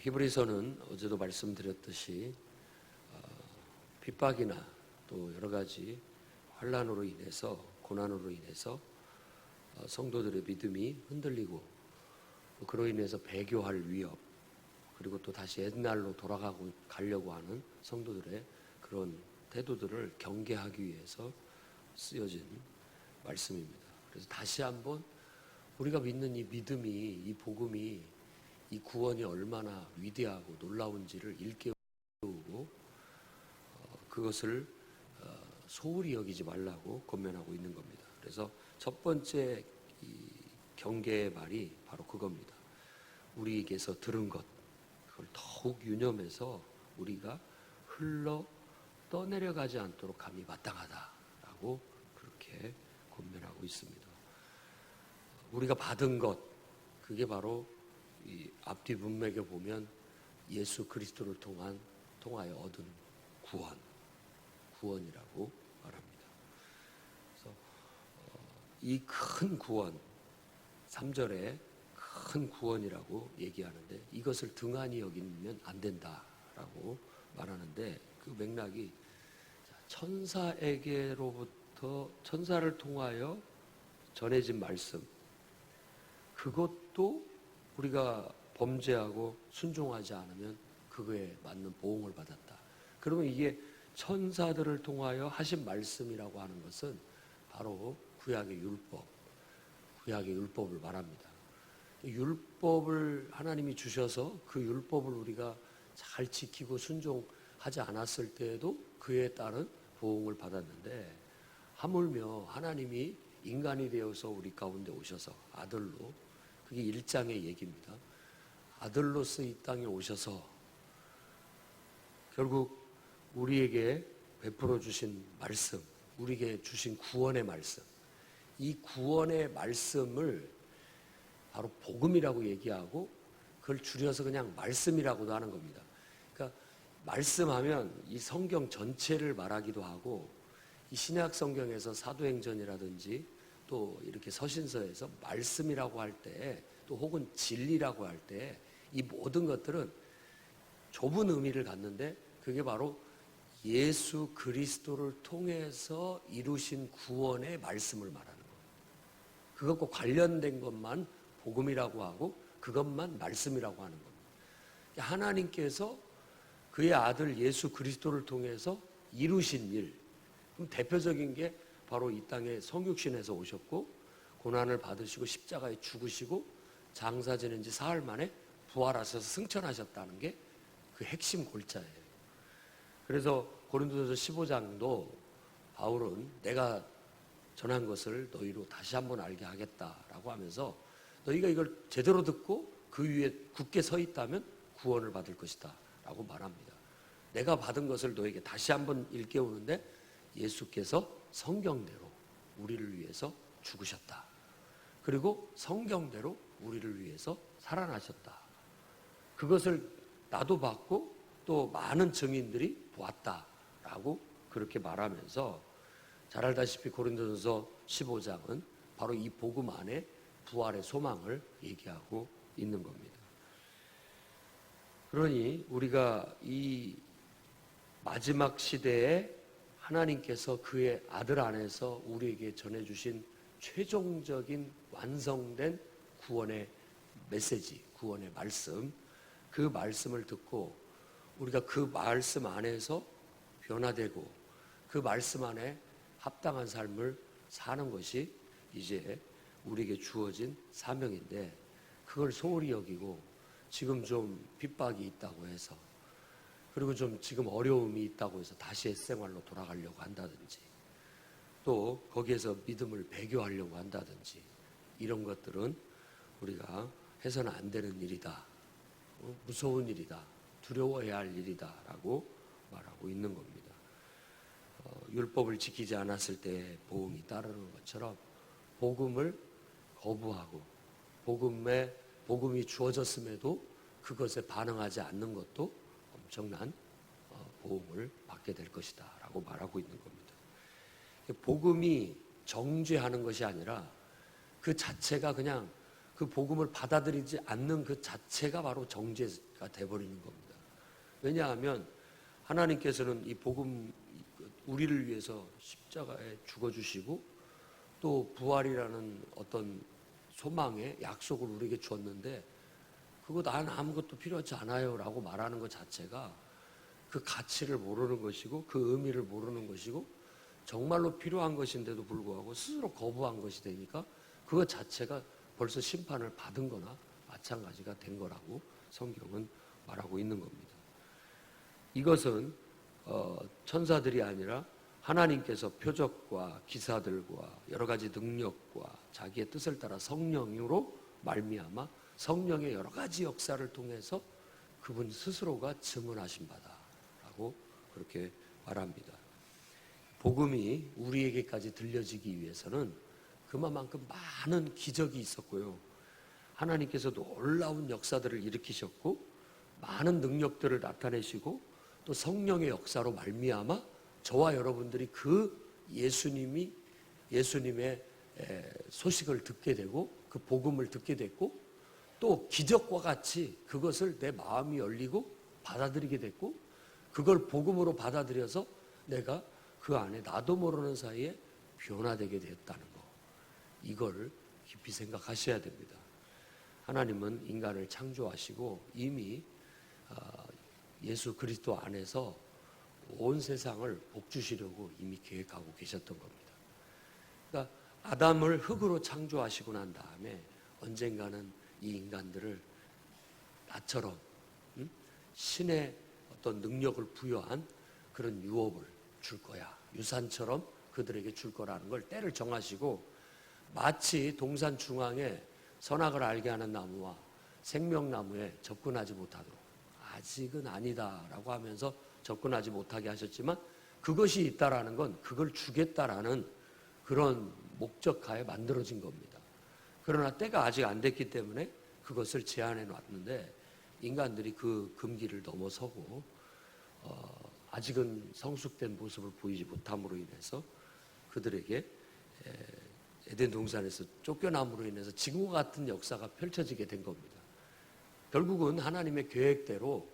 히브리서는 어제도 말씀드렸듯이 핍박이나 또 여러 가지 환난으로 인해서, 고난으로 인해서 성도들의 믿음이 흔들리고, 그로 인해서 배교할 위협, 그리고 또 다시 옛날로 가려고 하는 성도들의 그런 태도들을 경계하기 위해서 쓰여진 말씀입니다. 그래서 다시 한번 우리가 믿는 이 믿음이, 이 복음이, 이 구원이 얼마나 위대하고 놀라운지를 일깨우고 그것을 소홀히 여기지 말라고 권면하고 있는 겁니다. 그래서 첫 번째 이 경계의 말이 바로 그겁니다. 우리에게서 들은 것, 그걸 더욱 유념해서 우리가 흘러 떠내려가지 않도록 함이 마땅하다라고 그렇게 권면하고 있습니다. 우리가 받은 것, 그게 바로 이 앞뒤 문맥에 보면 예수 그리스도를 통하여 얻은 구원이라고 말합니다. 그래서 이 큰 구원, 3절에 큰 구원이라고 얘기하는데, 이것을 등한히 여기면 안 된다라고 말하는데, 그 맥락이 천사에게로부터, 천사를 통하여 전해진 말씀, 그것도 우리가 범죄하고 순종하지 않으면 그거에 맞는 보응을 받았다. 그러면 이게 천사들을 통하여 하신 말씀이라고 하는 것은 바로 구약의 율법을 말합니다. 율법을 하나님이 주셔서 그 율법을 우리가 잘 지키고 순종하지 않았을 때에도 그에 따른 보응을 받았는데, 하물며 하나님이 인간이 되어서 우리 가운데 오셔서 아들로, 그게 1장의 얘기입니다. 아들로서 이 땅에 오셔서 결국 우리에게 베풀어 주신 말씀, 우리에게 주신 구원의 말씀, 이 구원의 말씀을 바로 복음이라고 얘기하고, 그걸 줄여서 그냥 말씀이라고도 하는 겁니다. 그러니까 말씀하면 이 성경 전체를 말하기도 하고, 이 신약 성경에서 사도행전이라든지 또 이렇게 서신서에서 말씀이라고 할 때, 또 혹은 진리라고 할 때, 이 모든 것들은 좁은 의미를 갖는데, 그게 바로 예수 그리스도를 통해서 이루신 구원의 말씀을 말하는 거예요. 그것과 관련된 것만 복음이라고 하고, 그것만 말씀이라고 하는 겁니다. 하나님께서 그의 아들 예수 그리스도를 통해서 이루신 일, 그럼 대표적인 게 바로 이 땅에 성육신에서 오셨고, 고난을 받으시고 십자가에 죽으시고 장사 지낸 지 사흘 만에 부활하셔서 승천하셨다는 게 그 핵심 골자예요. 그래서 고린도전서 15장도 바울은 내가 전한 것을 너희로 다시 한번 알게 하겠다라고 하면서, 너희가 이걸 제대로 듣고 그 위에 굳게 서 있다면 구원을 받을 것이다 라고 말합니다. 내가 받은 것을 너에게 다시 한번 일깨우는데, 예수께서 성경대로 우리를 위해서 죽으셨다. 그리고 성경대로 우리를 위해서 살아나셨다. 그것을 나도 봤고 또 많은 증인들이 보았다라고 그렇게 말하면서, 잘 알다시피 고린도전서 15장은 바로 이 복음 안에 부활의 소망을 얘기하고 있는 겁니다. 그러니 우리가 이 마지막 시대에 하나님께서 그의 아들 안에서 우리에게 전해주신 최종적인 완성된 구원의 메시지, 구원의 말씀, 그 말씀을 듣고 우리가 그 말씀 안에서 변화되고 그 말씀 안에 합당한 삶을 사는 것이 이제 우리에게 주어진 사명인데, 그걸 소홀히 여기고 지금 좀 핍박이 있다고 해서, 그리고 좀 지금 어려움이 있다고 해서 다시 옛생활로 돌아가려고 한다든지, 또 거기에서 믿음을 배교하려고 한다든지, 이런 것들은 우리가 해서는 안 되는 일이다, 무서운 일이다, 두려워해야 할 일이다 라고 말하고 있는 겁니다. 율법을 지키지 않았을 때 보응이 따르는 것처럼 복음을 거부하고 복음이 주어졌음에도 그것에 반응하지 않는 것도 엄청난 보응을 받게 될 것이다 라고 말하고 있는 겁니다. 복음이 정죄하는 것이 아니라 그 자체가 그냥 그 복음을 받아들이지 않는 그 자체가 바로 정죄가 돼버리는 겁니다. 왜냐하면 하나님께서는 이 복음, 우리를 위해서 십자가에 죽어주시고 또 부활이라는 어떤 소망의 약속을 우리에게 주었는데 그거 난 아무것도 필요하지 않아요 라고 말하는 것 자체가 그 가치를 모르는 것이고 그 의미를 모르는 것이고 정말로 필요한 것인데도 불구하고 스스로 거부한 것이 되니까 그것 자체가 벌써 심판을 받은 거나 마찬가지가 된 거라고 성경은 말하고 있는 겁니다. 이것은 천사들이 아니라 하나님께서 표적과 기사들과 여러 가지 능력과 자기의 뜻을 따라 성령으로 말미암아 성령의 여러 가지 역사를 통해서 그분 스스로가 증언하신 바다라고 그렇게 말합니다. 복음이 우리에게까지 들려지기 위해서는 그만큼 많은 기적이 있었고요. 하나님께서 놀라운 역사들을 일으키셨고 많은 능력들을 나타내시고 또 성령의 역사로 말미암아 저와 여러분들이 그 예수님의 소식을 듣게 되고 그 복음을 듣게 됐고 또 기적과 같이 그것을 내 마음이 열리고 받아들이게 됐고 그걸 복음으로 받아들여서 내가 그 안에 나도 모르는 사이에 변화되게 되었다는 거. 이걸 깊이 생각하셔야 됩니다. 하나님은 인간을 창조하시고 이미 예수 그리스도 안에서 온 세상을 복주시려고 이미 계획하고 계셨던 겁니다. 그러니까 아담을 흙으로 창조하시고 난 다음에 언젠가는 이 인간들을 나처럼 신의 어떤 능력을 부여한 그런 유업을 줄 거야. 유산처럼 그들에게 줄 거라는 걸 때를 정하시고 마치 동산 중앙에 선악을 알게 하는 나무와 생명나무에 접근하지 못하도록 아직은 아니다라고 하면서 접근하지 못하게 하셨지만 그것이 있다라는 건 그걸 주겠다라는 그런 목적하에 만들어진 겁니다. 그러나 때가 아직 안 됐기 때문에 그것을 제한해 놨는데 인간들이 그 금기를 넘어서고 아직은 성숙된 모습을 보이지 못함으로 인해서 그들에게 에덴 동산에서 쫓겨남으로 인해서 지금과 같은 역사가 펼쳐지게 된 겁니다. 결국은 하나님의 계획대로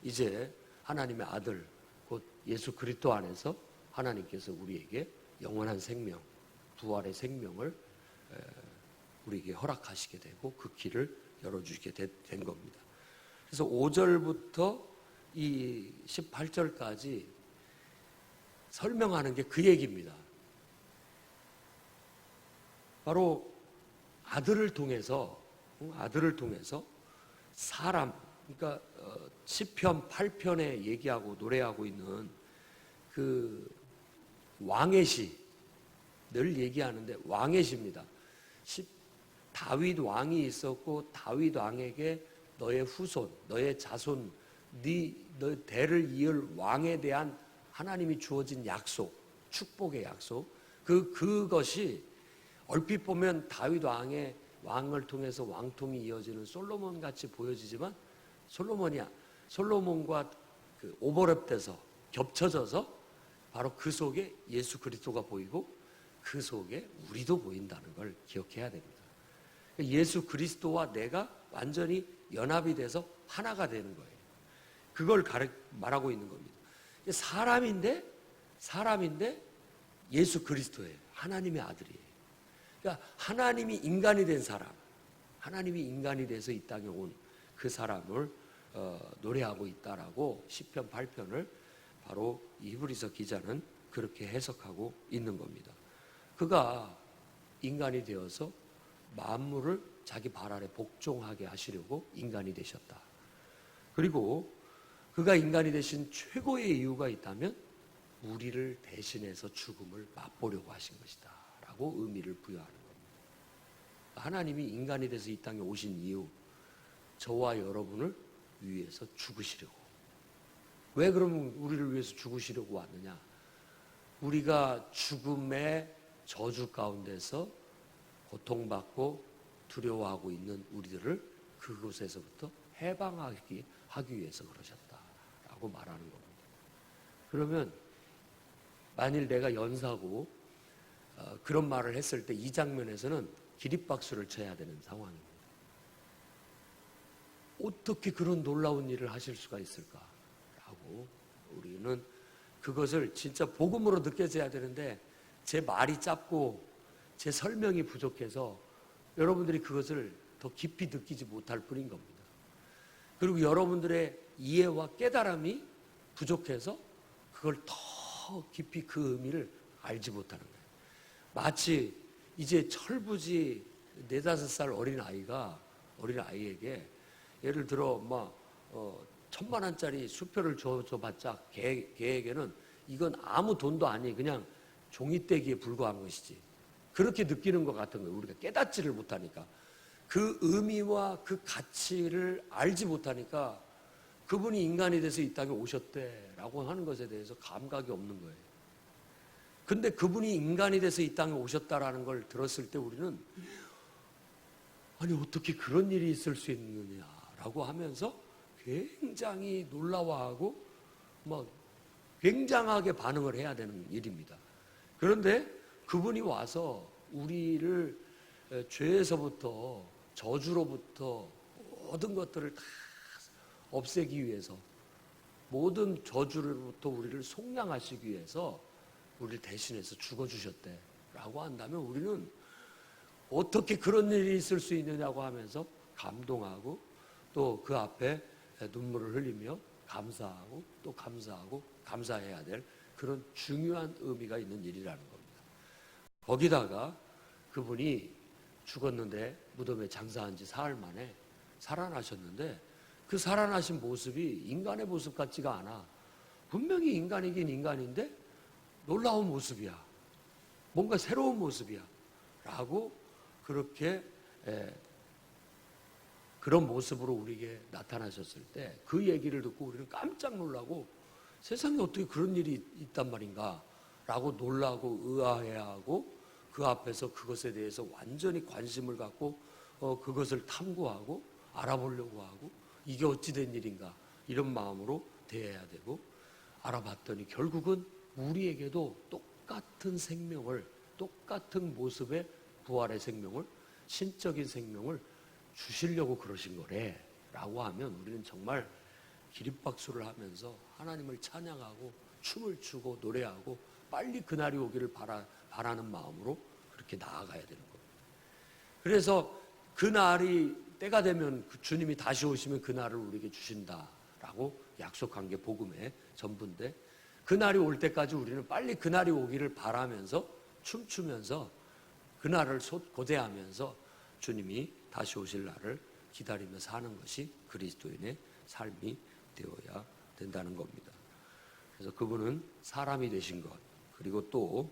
이제 하나님의 아들 곧 예수 그리스도 안에서 하나님께서 우리에게 영원한 생명, 부활의 생명을 우리에게 허락하시게 되고 그 길을 열어주시게 된 겁니다. 그래서 5절부터 이 18절까지 설명하는 게 그 얘기입니다. 바로 아들을 통해서 사람, 그러니까 시편 8편에 얘기하고 노래하고 있는 그 왕의 시, 늘 얘기하는데 왕의 시입니다. 다윗 왕이 있었고 다윗 왕에게 너의 후손, 너의 자손, 너 대를 이을 왕에 대한 하나님이 주어진 약속, 축복의 약속, 그것이 얼핏 보면 다윗 왕을 통해서 왕통이 이어지는 솔로몬 같이 보여지지만 솔로몬과 그 오버랩돼서 겹쳐져서 바로 그 속에 예수 그리스도가 보이고 그 속에 우리도 보인다는 걸 기억해야 됩니다. 예수 그리스도와 내가 완전히 연합이 돼서 하나가 되는 거예요. 그걸 말하고 있는 겁니다. 사람인데 예수 그리스도예요. 하나님의 아들이에요. 그러니까 하나님이 인간이 된 사람, 하나님이 인간이 돼서 이 땅에 온 그 사람을 노래하고 있다라고 시편 8편을 바로 이 히브리서 기자는 그렇게 해석하고 있는 겁니다. 그가 인간이 되어서 만물을 자기 발 아래 복종하게 하시려고 인간이 되셨다. 그리고 그가 인간이 되신 최고의 이유가 있다면 우리를 대신해서 죽음을 맛보려고 하신 것이다 라고 의미를 부여하는 겁니다. 하나님이 인간이 돼서 이 땅에 오신 이유, 저와 여러분을 위해서 죽으시려고. 왜 그러면 우리를 위해서 죽으시려고 왔느냐? 우리가 죽음의 저주 가운데서 고통받고 두려워하고 있는 우리들을 그곳에서부터 해방하기 위해서 그러셨다라고 말하는 겁니다. 그러면 만일 내가 연사고 그런 말을 했을 때 이 장면에서는 기립박수를 쳐야 되는 상황입니다. 어떻게 그런 놀라운 일을 하실 수가 있을까라고 우리는 그것을 진짜 복음으로 느껴져야 되는데 제 말이 짧고 제 설명이 부족해서 여러분들이 그것을 더 깊이 느끼지 못할 뿐인 겁니다. 그리고 여러분들의 이해와 깨달음이 부족해서 그걸 더 깊이 그 의미를 알지 못하는 거예요. 마치 이제 철부지 4-5살 어린아이에게 예를 들어 1,000만 원짜리 수표를 줘봤자 걔에게는 이건 아무 돈도 아니 그냥 종이떼기에 불과한 것이지. 그렇게 느끼는 것 같은 거예요. 우리가 깨닫지를 못하니까. 그 의미와 그 가치를 알지 못하니까 그분이 인간이 돼서 이 땅에 오셨대라고 하는 것에 대해서 감각이 없는 거예요. 근데 그분이 인간이 돼서 이 땅에 오셨다라는 걸 들었을 때 우리는 아니 어떻게 그런 일이 있을 수 있느냐라고 하면서 굉장히 놀라워하고 굉장하게 반응을 해야 되는 일입니다. 그런데 그분이 와서 우리를 죄에서부터 저주로부터 모든 것들을 다 없애기 위해서 모든 저주로부터 우리를 속량하시기 위해서 우리를 대신해서 죽어주셨대라고 한다면 우리는 어떻게 그런 일이 있을 수 있느냐고 하면서 감동하고 또 그 앞에 눈물을 흘리며 감사하고 또 감사하고 감사해야 될 그런 중요한 의미가 있는 일이라는 겁니다. 거기다가 그분이 죽었는데 무덤에 장사한 지 사흘 만에 살아나셨는데 그 살아나신 모습이 인간의 모습 같지가 않아. 분명히 인간이긴 인간인데 놀라운 모습이야. 뭔가 새로운 모습이야. 라고 그렇게 그런 모습으로 우리에게 나타나셨을 때 그 얘기를 듣고 우리는 깜짝 놀라고 세상에 어떻게 그런 일이 있단 말인가 라고 놀라고 의아해하고 그 앞에서 그것에 대해서 완전히 관심을 갖고 그것을 탐구하고 알아보려고 하고 이게 어찌 된 일인가 이런 마음으로 대해야 되고 알아봤더니 결국은 우리에게도 똑같은 생명을 똑같은 모습의 부활의 생명을 신적인 생명을 주시려고 그러신 거래 라고 하면 우리는 정말 기립박수를 하면서 하나님을 찬양하고 춤을 추고 노래하고 빨리 그날이 오기를 바라는 마음으로 그렇게 나아가야 되는 겁니다. 그래서 그날이 때가 되면 주님이 다시 오시면 그날을 우리에게 주신다라고 약속한 게 복음의 전부인데 그날이 올 때까지 우리는 빨리 그날이 오기를 바라면서 춤추면서 그날을 고대하면서 주님이 다시 오실 날을 기다리며 사는 것이 그리스도인의 삶이 되어야 된다는 겁니다. 그래서 그분은 사람이 되신 것 그리고 또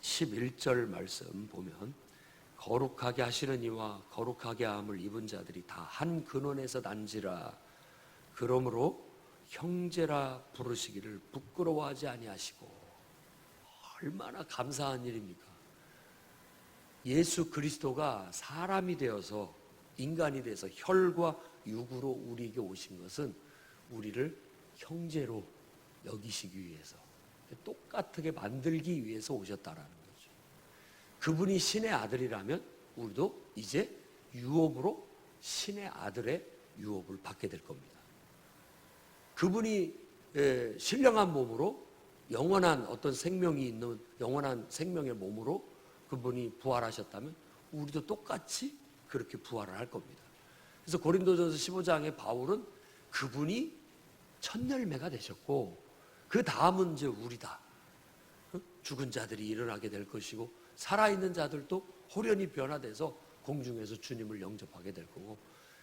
11절 말씀 보면 거룩하게 하시는 이와 거룩하게 함을 입은 자들이 다 한 근원에서 난지라 그러므로 형제라 부르시기를 부끄러워하지 아니하시고 얼마나 감사한 일입니까? 예수 그리스도가 사람이 되어서 인간이 돼서 혈과 육으로 우리에게 오신 것은 우리를 형제로 여기시기 위해서 똑같게 만들기 위해서 오셨다라는 거죠. 그분이 신의 아들이라면 우리도 이제 유업으로 신의 아들의 유업을 받게 될 겁니다. 그분이 신령한 몸으로 영원한 어떤 생명이 있는 영원한 생명의 몸으로 그분이 부활하셨다면 우리도 똑같이 그렇게 부활을 할 겁니다. 그래서 고린도전서 15장에 바울은 그분이 첫 열매가 되셨고 그 다음은 이제 우리다. 죽은 자들이 일어나게 될 것이고 살아있는 자들도 호련히 변화돼서 공중에서 주님을 영접하게 될 거고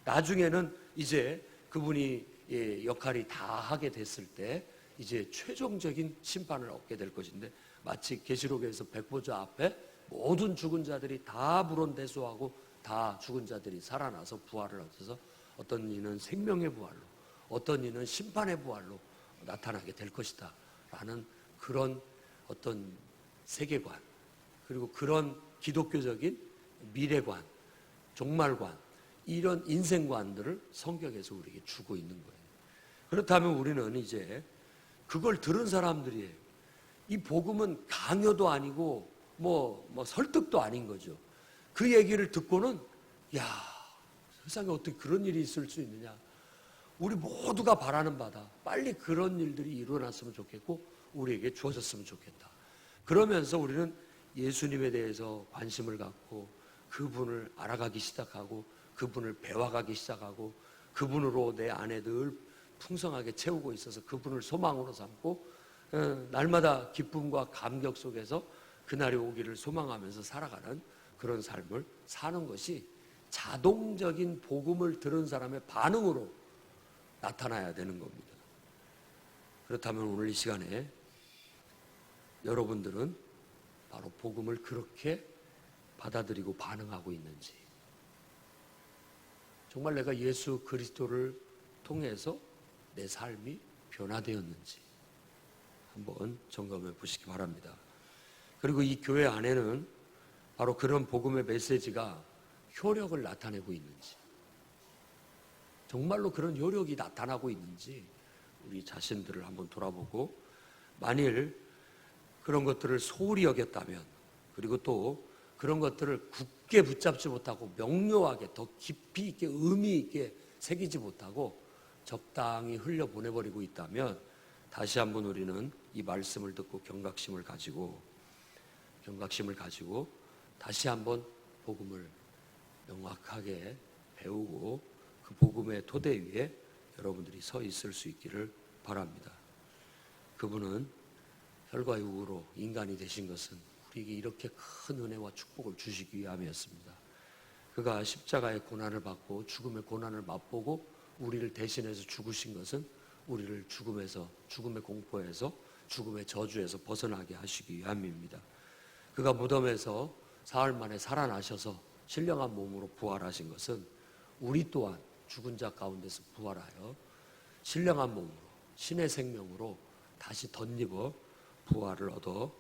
나중에는 이제 그분이 역할이 다 하게 됐을 때 이제 최종적인 심판을 얻게 될 것인데 마치 계시록에서 백보자 앞에 모든 죽은 자들이 다 불온대소하고 다 죽은 자들이 살아나서 부활을 얻어서 어떤 이는 생명의 부활로 어떤 이는 심판의 부활로 나타나게 될 것이다 라는 그런 어떤 세계관 그리고 그런 기독교적인 미래관 종말관 이런 인생관들을 성경에서 우리에게 주고 있는 거예요. 그렇다면 우리는 이제 그걸 들은 사람들이에요. 이 복음은 강요도 아니고 설득도 아닌 거죠. 그 얘기를 듣고는 야 세상에 어떻게 그런 일이 있을 수 있느냐. 우리 모두가 바라는 바다. 빨리 그런 일들이 일어났으면 좋겠고 우리에게 주어졌으면 좋겠다. 그러면서 우리는 예수님에 대해서 관심을 갖고 그분을 알아가기 시작하고 그분을 배워가기 시작하고 그분으로 내 안에 늘 풍성하게 채우고 있어서 그분을 소망으로 삼고 날마다 기쁨과 감격 속에서 그날이 오기를 소망하면서 살아가는 그런 삶을 사는 것이 자동적인 복음을 들은 사람의 반응으로 나타나야 되는 겁니다. 그렇다면 오늘 이 시간에 여러분들은 바로 복음을 그렇게 받아들이고 반응하고 있는지, 정말 내가 예수 그리스도를 통해서 내 삶이 변화되었는지 한번 점검해 보시기 바랍니다. 그리고 이 교회 안에는 바로 그런 복음의 메시지가 효력을 나타내고 있는지, 정말로 그런 효력이 나타나고 있는지 우리 자신들을 한번 돌아보고, 만일 그런 것들을 소홀히 여겼다면, 그리고 또 그런 것들을 굳게 붙잡지 못하고 명료하게 더 깊이 있게 의미 있게 새기지 못하고 적당히 흘려보내버리고 있다면 다시 한번 우리는 이 말씀을 듣고 경각심을 가지고 다시 한번 복음을 명확하게 배우고 그 복음의 토대 위에 여러분들이 서 있을 수 있기를 바랍니다. 그분은 혈과 육으로 인간이 되신 것은 우리에게 이렇게 큰 은혜와 축복을 주시기 위함이었습니다. 그가 십자가의 고난을 받고 죽음의 고난을 맛보고 우리를 대신해서 죽으신 것은 우리를 죽음의 공포에서 죽음의 저주에서 벗어나게 하시기 위함입니다. 그가 무덤에서 사흘 만에 살아나셔서 신령한 몸으로 부활하신 것은 우리 또한 죽은 자 가운데서 부활하여 신령한 몸으로 신의 생명으로 다시 덧입어 부활을 얻어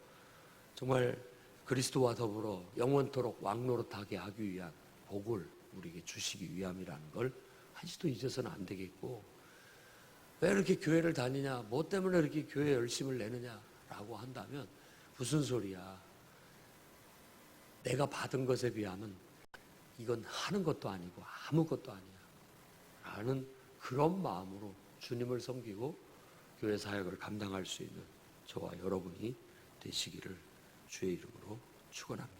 정말 그리스도와 더불어 영원토록 왕노릇하게 하기 위한 복을 우리에게 주시기 위함이라는 걸 한시도 잊어서는 안 되겠고, 왜 이렇게 교회를 다니냐, 뭐 때문에 이렇게 교회에 열심을 내느냐라고 한다면 무슨 소리야. 내가 받은 것에 비하면 이건 하는 것도 아니고 아무것도 아니야 라는 그런 마음으로 주님을 섬기고 교회 사역을 감당할 수 있는 저와 여러분이 되시기를 주의 이름으로 축원합니다.